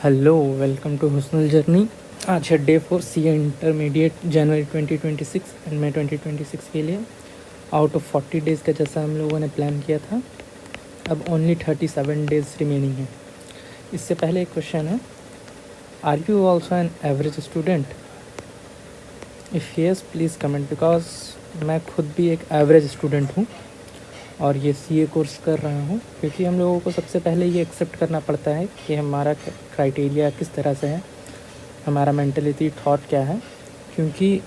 Hello, welcome to Husnul journey. आज है day 4 C intermediate जनवरी 2026 एंड मई 2026 के लिए। आउट ऑफ 40 डेज़ का जैसा हम लोगों ने प्लान किया था, अब ओनली 37 डेज़ रिमेनिंग है। इससे पहले एक क्वेश्चन है, are you also an average student? If yes please comment, because मैं खुद भी एक एवरेज स्टूडेंट हूँ और ये सीए कोर्स कर रहा हूँ, क्योंकि हम लोगों को सबसे पहले ये एक्सेप्ट करना पड़ता है कि हमारा क्राइटेरिया किस तरह से है, हमारा मेंटलिटी थॉट क्या है। क्योंकि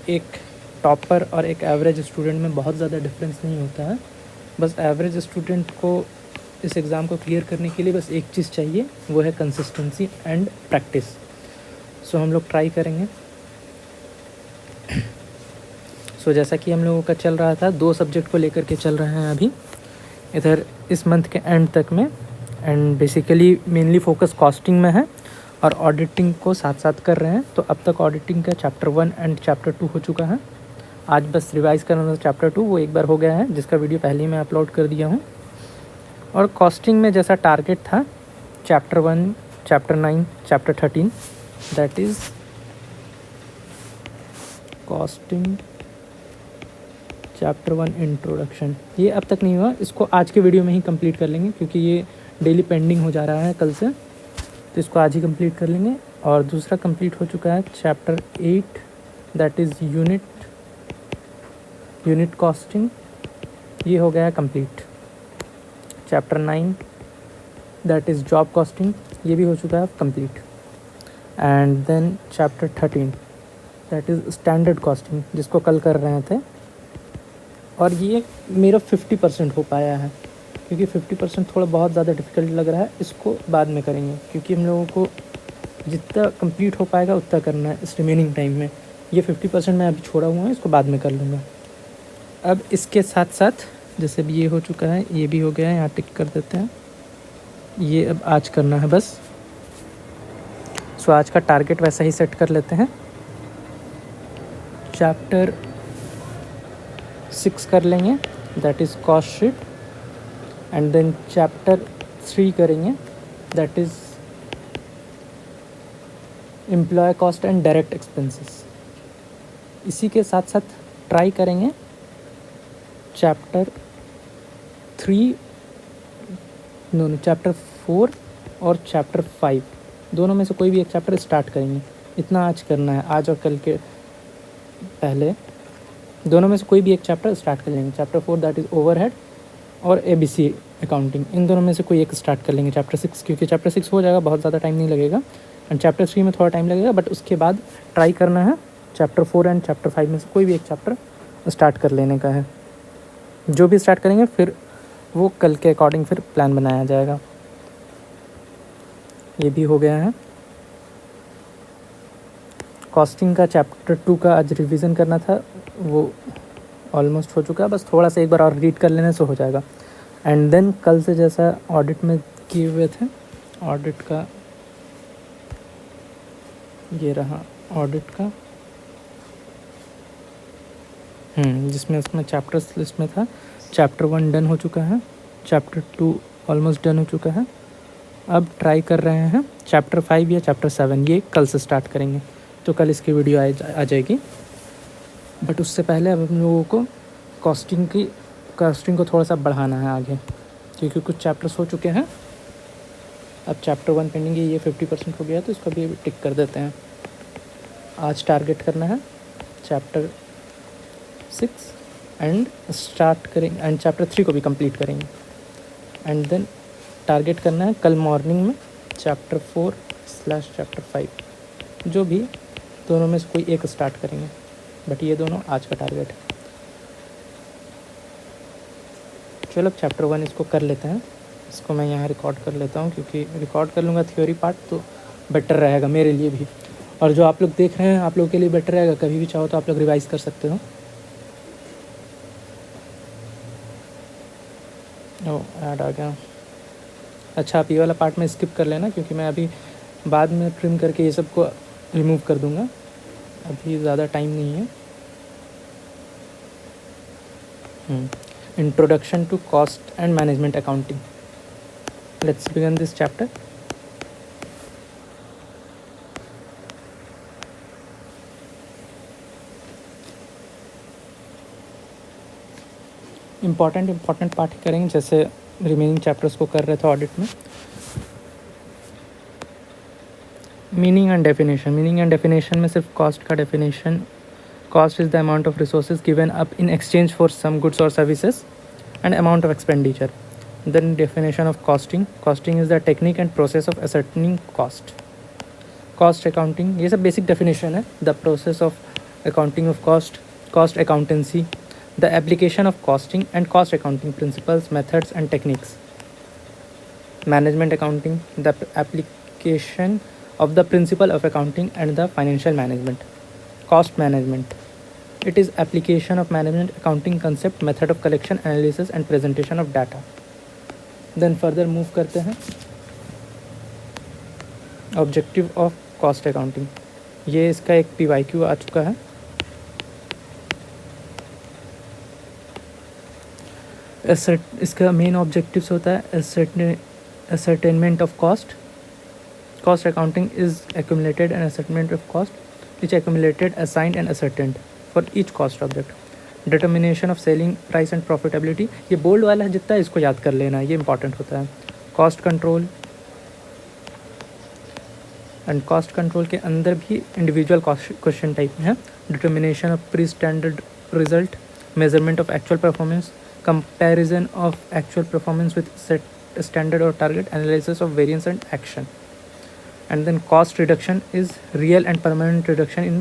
एक टॉपर और एक एवरेज स्टूडेंट में बहुत ज़्यादा डिफरेंस नहीं होता है। बस एवरेज स्टूडेंट को इस एग्ज़ाम को क्लियर करने के लिए बस एक चीज़ चाहिए, वो है कंसिस्टेंसी एंड प्रैक्टिस। सो हम लोग ट्राई करेंगे। जैसा कि हम लोगों का चल रहा था, 2 सब्जेक्ट को लेकर के चल रहे हैं अभी इधर इस मंथ के एंड तक में। And basically mainly focus costing में है और ऑडिटिंग को साथ साथ कर रहे हैं। तो अब तक ऑडिटिंग का चैप्टर 1 एंड चैप्टर 2 हो चुका है। आज बस रिवाइज़ करना था चैप्टर 2, वो एक बार हो गया है, जिसका वीडियो पहले ही मैं अपलोड कर दिया हूँ। और कॉस्टिंग में जैसा टारगेट था, chapter 1, chapter 9, chapter 13, that is costing chapter 1 introduction, ये अब तक नहीं हुआ। इसको आज के वीडियो में ही कंप्लीट कर लेंगे, क्योंकि ये डेली पेंडिंग हो जा रहा है कल से, तो इसको आज ही कंप्लीट कर लेंगे। और दूसरा कंप्लीट हो चुका है chapter 8, that is unit costing, ये हो गया है complete. Chapter 9, that is job costing, ये भी हो चुका है complete. And then chapter 13, that is standard costing, जिसको कल कर रहे थे। और ये मेरा 50% हो पाया है, क्योंकि 50% थोड़ा बहुत ज़्यादा डिफ़िकल्ट लग रहा है। इसको बाद में करेंगे, क्योंकि हम लोगों को जितना कंप्लीट हो पाएगा उतना करना है इस रिमेनिंग टाइम में। ये 50% मैं अभी छोड़ा हुआ हूँ, इसको बाद में कर लूँगा। अब इसके साथ साथ जैसे भी ये हो चुका है, ये भी हो गया है, यहाँ टिक कर देते हैं। ये अब आज करना है बस। आज का टारगेट वैसा ही सेट कर लेते हैं। चैप्टर 6 कर लेंगे, that is cost sheet. And then chapter 3 करेंगे, that is employ cost and direct expenses. इसी के साथ साथ ट्राई करेंगे चैप्टर 4 और चैप्टर 5, दोनों में से कोई भी एक चैप्टर स्टार्ट करेंगे। इतना आज करना है, आज और कल के पहले दोनों में से कोई भी एक चैप्टर स्टार्ट कर लेंगे। चैप्टर 4 दैट इज़ ओवरहेड और ABC अकाउंटिंग, इन दोनों में से कोई एक स्टार्ट कर लेंगे। चैप्टर 6, क्योंकि चैप्टर 6 हो जाएगा, बहुत ज़्यादा टाइम नहीं लगेगा। एंड चैप्टर 3 में थोड़ा टाइम लगेगा, बट उसके बाद ट्राई करना है चैप्टर 4 एंड चैप्टर 5 में से कोई भी एक चैप्टर स्टार्ट कर लेने का है। जो भी स्टार्ट करेंगे फिर वो कल के अकॉर्डिंग फिर प्लान बनाया जाएगा। ये भी हो गया है। कॉस्टिंग का चैप्टर 2 का आज रिवीजन करना था, वो ऑलमोस्ट हो चुका है, बस थोड़ा सा एक बार और रीड कर लेने से हो जाएगा। एंड देन कल से जैसा ऑडिट में किए हुए थे, ऑडिट का ये रहा ऑडिट का, जिसमें उसमें चैप्टर्स लिस्ट में था। चैप्टर 1 डन हो चुका है, चैप्टर 2 ऑलमोस्ट डन हो चुका है। अब ट्राई कर रहे हैं चैप्टर 5 या चैप्टर 7, ये कल से स्टार्ट करेंगे, तो कल इसकी वीडियो आ जाएगी। बट उससे पहले अब हम लोगों को कॉस्टिंग को थोड़ा सा बढ़ाना है आगे, क्योंकि कुछ चैप्टर्स हो चुके हैं। अब चैप्टर 1 पेंडिंग है, ये 50% हो गया, तो इसको भी टिक कर देते हैं। आज टारगेट करना है चैप्टर 6 एंड स्टार्ट करेंगे, एंड चैप्टर 3 को भी कंप्लीट करेंगे। एंड देन टारगेट करना है कल मॉर्निंग में चैप्टर 4/चैप्टर 5, जो भी दोनों में से कोई एक स्टार्ट करेंगे, बट ये दोनों आज का टारगेट है। चलो चैप्टर 1 इसको कर लेते हैं। इसको मैं यहाँ रिकॉर्ड कर लेता हूँ, क्योंकि रिकॉर्ड कर लूँगा थ्योरी पार्ट तो बेटर रहेगा मेरे लिए भी, और जो आप लोग देख रहे हैं आप लोगों के लिए बेटर रहेगा। कभी भी चाहो तो आप लोग रिवाइज़ कर सकते हो। ऐड आ गया। अच्छा, आप ये वाला पार्ट में स्किप कर लेना, क्योंकि मैं अभी बाद में ट्रिम करके ये सब को रिमूव कर दूँगा, अभी ज़्यादा टाइम नहीं है। Introduction to cost and management accounting, let's begin this chapter. Important part करेंगे, जैसे रिमेनिंग चैप्टर्स को कर रहे थे ऑडिट में। मीनिंग एंड डेफिनेशन में सिर्फ कॉस्ट का definition, cost is the amount of resources given up in exchange for some goods और services and amount of expenditure. Then definition of costing is the technique and process of ascertaining cost accounting, ये सब basic definition है। The process of accounting of cost accountancy, the application of costing and cost accounting principles, methods and techniques. Management accounting, the application of the principle of accounting and the financial management. Cost management, it is application of management accounting concept, method of collection, analysis and presentation of data. Then further move करते हैं objective of cost accounting, ये इसका एक PYQ आ चुका है। इसका main objectives होता है ascertainment of cost accounting is accumulated and ascertainment of cost which accumulated, assigned and ascertained for each cost object. Determination of selling price and profitability, ये bold वाला है जितना इसको याद कर लेना, ये इंपॉर्टेंट होता है। Cost control, and cost control के अंदर भी इंडिविजुअल क्वेश्चन टाइप में है। Determination of pre standard result, measurement of actual performance, comparison of actual performance with set standard or target, analysis of variance and action. And then cost reduction is real and permanent reduction in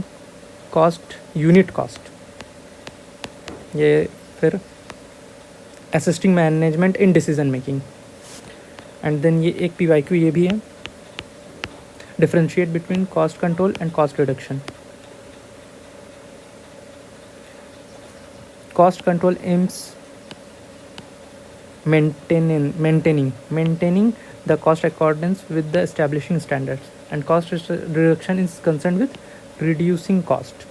cost, unit cost. ये फिर assisting management in decision making. And then ये एक PYQ ये भी है, differentiate between cost control and cost reduction. Cost control aims maintaining the cost accordance with the establishing standards, and cost reduction is concerned with reducing cost.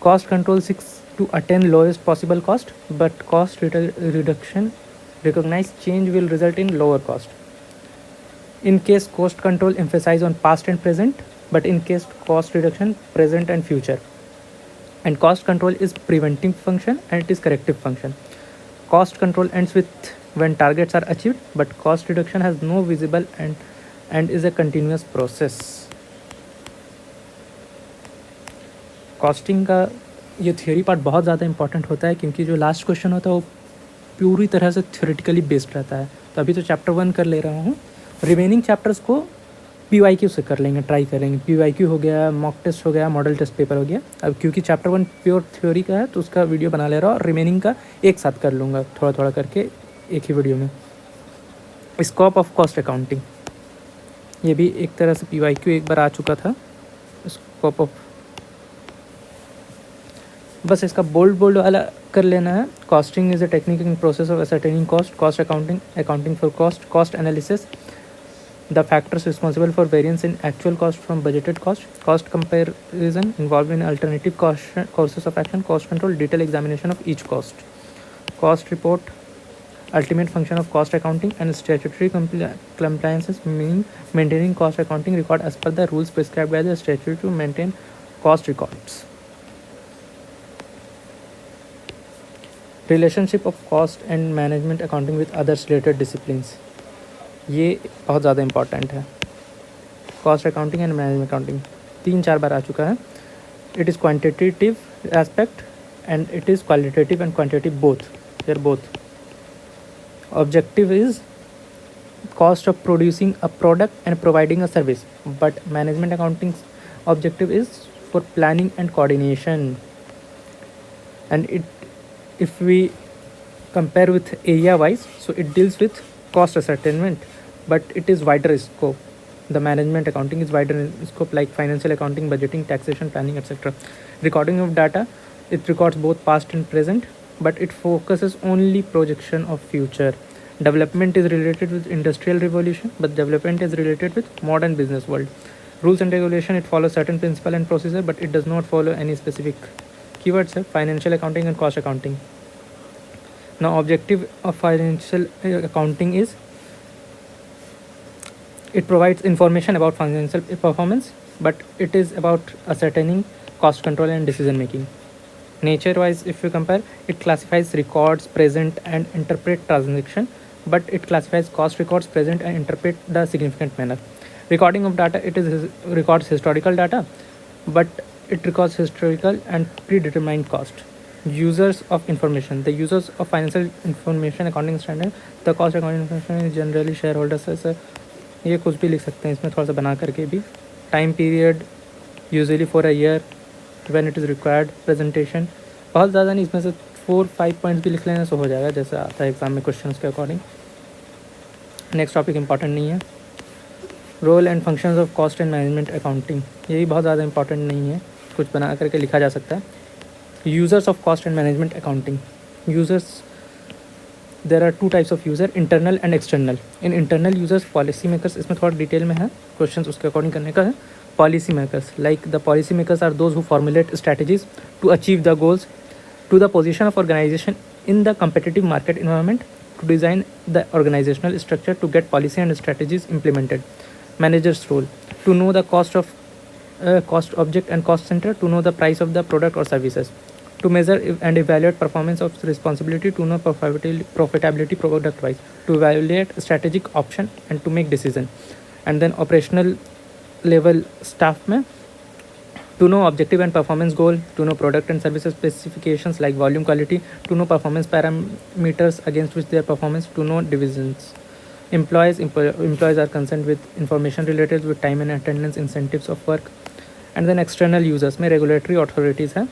Cost control seeks to attain lowest possible cost, but cost reduction recognize change will result in lower cost. In case cost control emphasize on past and present, but in case cost reduction present and future. And cost control is preventive function and it is corrective function. Cost control ends with when targets are achieved, but cost reduction has no visible and is a continuous process. Costing का ये theory part बहुत ज़्यादा important होता है, क्योंकि जो last question होता है वो पूरी तरह से थ्योरेटिकली बेस्ड रहता है। तो अभी तो चैप्टर 1 कर ले रहा हूँ, रिमेनिंग चैप्टर्स को PYQ से कर लेंगे, ट्राई करेंगे। PYQ हो गया, मॉक टेस्ट हो गया, मॉडल टेस्ट पेपर हो गया। अब क्योंकि चैप्टर 1 प्योर थ्योरी का है तो उसका वीडियो बना ले रहा हूँ, और रिमेनिंग का एक साथ कर लूँगा, थोड़ा थोड़ा करके एक ही वीडियो में। स्कोप ऑफ कॉस्ट अकाउंटिंग, ये भी एक तरह से PYQ एक बार आ चुका था। स्कोप ऑफ, बस इसका बोल्ड वाला कर लेना है। Costing is a technique in process of ascertaining cost accounting for cost analysis, the factors responsible for variance in actual cost from budgeted cost comparison involved in alternative courses of action, cost control, detailed examination of each cost report, ultimate function of cost accounting, and statutory compliances, meaning maintaining cost accounting record as per the rules prescribed by the statute to maintain cost records. Relationship of cost and management accounting with others related disciplines, ये बहुत ज़्यादा important है। Cost accounting and management accounting 3-4 बार आ चुका है। It is quantitative aspect and it is qualitative and quantitative both. Objective is cost of producing a product and providing a service, but management accounting's objective is for planning and coordination. And if we compare with area wise, so it deals with cost ascertainment, but it is wider scope. The management accounting is wider in scope, like financial accounting, budgeting, taxation, planning, etc. Recording of data, it records both past and present, but it focuses only projection of future. Development is related with industrial revolution, but development is related with modern business world. Rules and regulation, it follows certain principle and procedure, but it does not follow any specific keywords. Financial accounting and cost accounting. Now objective of financial accounting is it provides information about financial performance, but it is about ascertaining cost control and decision making. Nature wise, if you compare, it classifies records present and interpret transaction, but it classifies cost records present and interpret the significant manner. Recording of data, it is records historical data, but it records historical and predetermined cost. Users of information, the users of financial information accounting standard, the cost accounting information is generally shareholders. ऐसे ये कुछ भी लिख सकते हैं इसमें थोड़ा सा बना करके भी. Time period usually for a year when it is required. Presentation बहुत ज़्यादा नहीं, इसमें से 4-5 पॉइंट्स भी लिख लेने से हो जाएगा जैसे आता है एग्जाम में क्वेश्चन के अकॉर्डिंग. नेक्स्ट टॉपिक इंपॉर्टेंट नहीं है. Role and functions of cost and management accounting, ये भी बहुत ज़्यादा इंपॉर्टेंट नहीं है, कुछ बना करके लिखा जा सकता है. Users of cost and management accounting. Users, there are 2 types of user, internal and external. In internal users policy makers, इसमें थोड़ा डिटेल में है, क्वेश्चन उसके अकॉर्डिंग करने का है. Policy makers, like the policy makers are those who formulate strategies to achieve the goals, to the position of organization in the competitive market environment, to design the organizational structure to get policy and strategies implemented. Manager's role, to know the cost of cost object and cost center, to know the price of the product or services, to measure and evaluate performance of responsibility, to know profitability product wise, to evaluate strategic option and to make decision. And then operational level staff में, to know objective and performance goal, to know product and services specifications like volume, quality, to know performance parameters against which their performance, to know divisions. Employees are concerned with information related with time and attendance, incentives of work. And then external users में regulatory authorities हैं.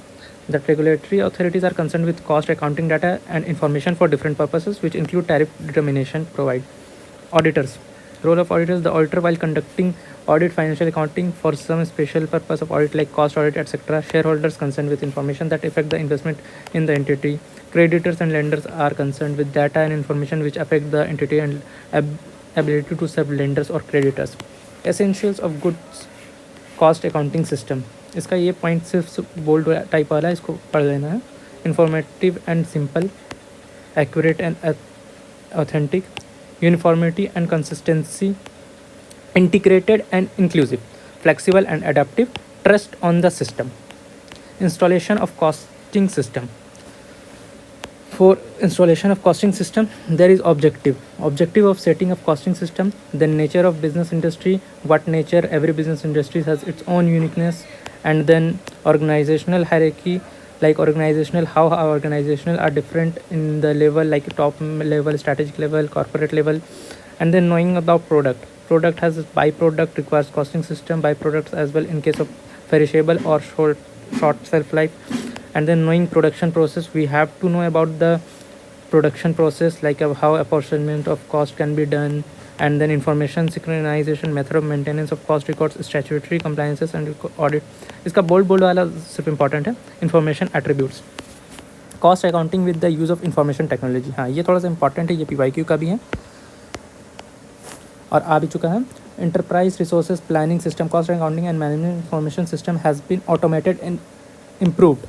That regulatory authorities are concerned with cost accounting data and information for different purposes which include tariff determination provide. Auditors. Role of auditors, the auditor while conducting audit financial accounting for some special purpose of audit like cost audit etc. Shareholders concerned with information that affect the investment in the entity. Creditors and lenders are concerned with data and information which affect the entity and ability to serve lenders or creditors. Essentials of goods cost accounting system, इसका ये point सिर्फ bold type वाला है, इसको पढ़ लेना है. Informative and simple, accurate and authentic, uniformity and consistency, integrated and inclusive, flexible and adaptive, trust on the system. Installation of costing system. For installation of costing system, there is objective of setting of costing system, then nature of business industry, what nature, every business industry has its own uniqueness, and then organizational hierarchy, like organizational, how our organizational are different in the level like top level, strategic level, corporate level. And then knowing about product has byproduct requires costing system, byproducts as well in case of perishable or short shelf life. And then knowing production process, we have to know about the production process like how apportionment of cost can be done. And then information synchronization, method of maintenance of cost records, statutory compliances and audit. इसका bold वाला सिर्फ important है. Information attributes, cost accounting with the use of information technology. हाँ, ये थोड़ा सा important है, ये PYQ का भी है और आ भी चुका है. enterprise resources planning system, cost accounting and management information system has been automated and improved.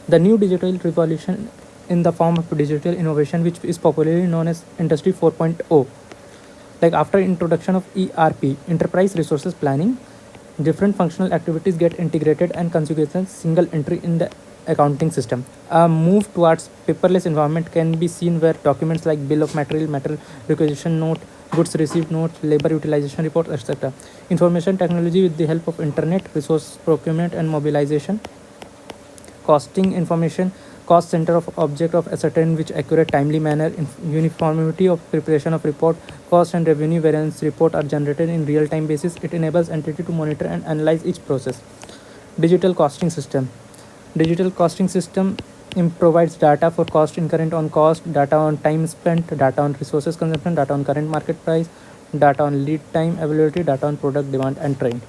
The new digital revolution in the form of digital innovation, which is popularly known as Industry 4.0. Like after introduction of ERP, enterprise resources planning, different functional activities get integrated and consequences single entry in the accounting system. A move towards paperless environment can be seen where documents like bill of material, material requisition note, goods received note, labor utilization report, etc. Information technology with the help of internet, resource procurement and mobilization. Costing information, cost center of object of ascertain which accurate timely manner, uniformity of preparation of report, cost and revenue variance report are generated in real time basis. It enables entity to monitor and analyze each process. Digital costing system. Digital costing system provides data for cost incurrent on cost, data on time spent, data on resources consumption, data on current market price, data on lead time availability, data on product demand and trend.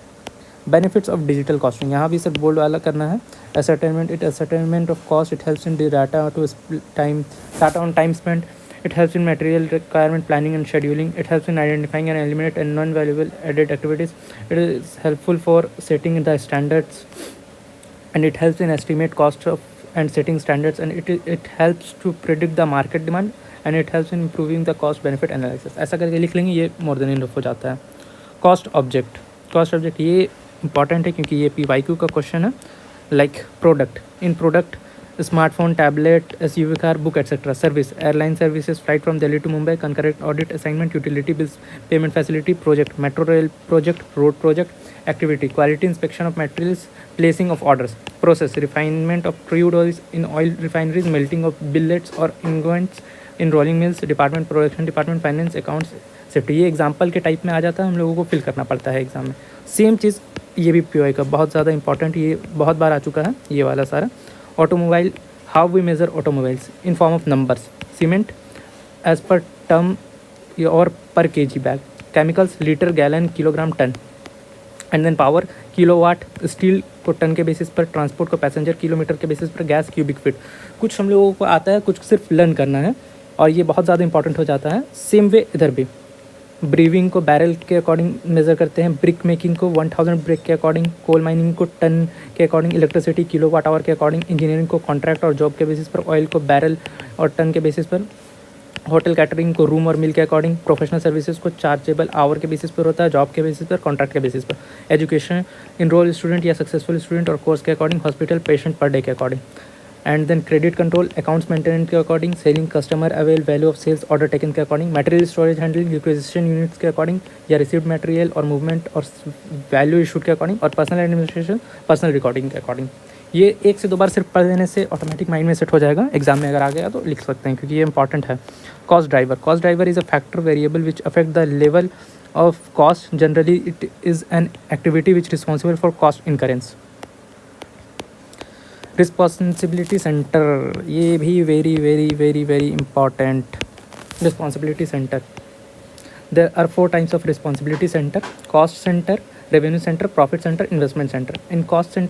Benefits of digital costing, यहाँ भी सिर्फ bold वाला करना है. Ascertainment of cost, it helps in the data on time spent, it helps in material requirement planning and scheduling, it helps in identifying and eliminate and non-valuable added activities, it is helpful for setting the standards, and it helps in estimate cost of and setting standards, and it helps to predict the market demand, and it helps in improving the cost benefit analysis. ऐसा करके लिख लेंगे, ये more than enough हो जाता है. Cost object ये important है क्योंकि ये PYQ का क्वेश्चन है. Like product, in product smartphone, tablet, SUV car, book etcetera. Service, airline services, flight from Delhi to Mumbai, concurrent audit assignment, utility bills, payment facility, project, metro rail project, road project, activity, quality inspection of materials, placing of orders, process, refinement of crude oils in oil refineries, melting of billets or ingots in rolling mills, department, production department, finance, accounts, safety. ये example के type में आ जाता है, हम लोगों को fill करना पड़ता है एग्जाम में. सेम चीज़ ये भी पीओआई का बहुत ज़्यादा इंपॉर्टेंट, ये बहुत बार आ चुका है ये वाला सारा. Automobile, how we measure automobiles in form of numbers. Cement as per term और per KG bag. Chemicals, litre, gallon, kilogram, ton. And then power, kilowatt. Steel को टन के बेसिस पर, ट्रांसपोर्ट को पैसेंजर किलोमीटर के basis पर, gas cubic feet. कुछ हम लोगों को आता है, कुछ सिर्फ लर्न करना है और ये बहुत ज़्यादा इंपॉर्टेंट हो जाता है. सेम वे इधर भी ब्रीविंग को बैरल के अकॉर्डिंग मेज़र करते हैं, ब्रिक मेकिंग को 1000 ब्रिक के अकॉर्डिंग, कोल माइनिंग को टन के अकॉर्डिंग, इलेक्ट्रिसिटी किलोवाट आवर के अकॉर्डिंग, इंजीनियरिंग को कॉन्ट्रैक्ट और जॉब के बेसिस पर, ऑयल को बैरल और टन के बेसिस पर, होटल कैटरिंग को रूम और मिल के अकॉर्डिंग, प्रोफेशनल सर्विसेज को चार्जेबल आवर के बेसिस पर होता है, जॉब के बेसिस पर, कॉन्ट्रैक्ट के बेसिस पर. एजुकेशन, इनरोल स्टूडेंट या सक्सेसफुल स्टूडेंट और कोर्स के according, hospital, patient per day के according. And then credit control, accounts maintenance के according, selling, customer avail, value of sales, order taken के according, material storage handling, requisition units के according या received material और movement और value issued के according, और personnel administration, personnel recording के according. ये 1 से 2 बार सिर्फ पढ़ देने से ऑटोमेटिक माइंड में सेट हो जाएगा. एग्जाम में अगर आ गया तो लिख सकते हैं क्योंकि ये इंपॉर्टेंट है. Cost driver, cost driver is a factor variable which affect the level of cost. Generally it is an activity which responsible for cost incurrence. Responsibility centre, ये भी very very very very important. Responsibility centre, there are 4 types of responsibility centre: cost centre, revenue centre, profit centre, investment centre. In cost centre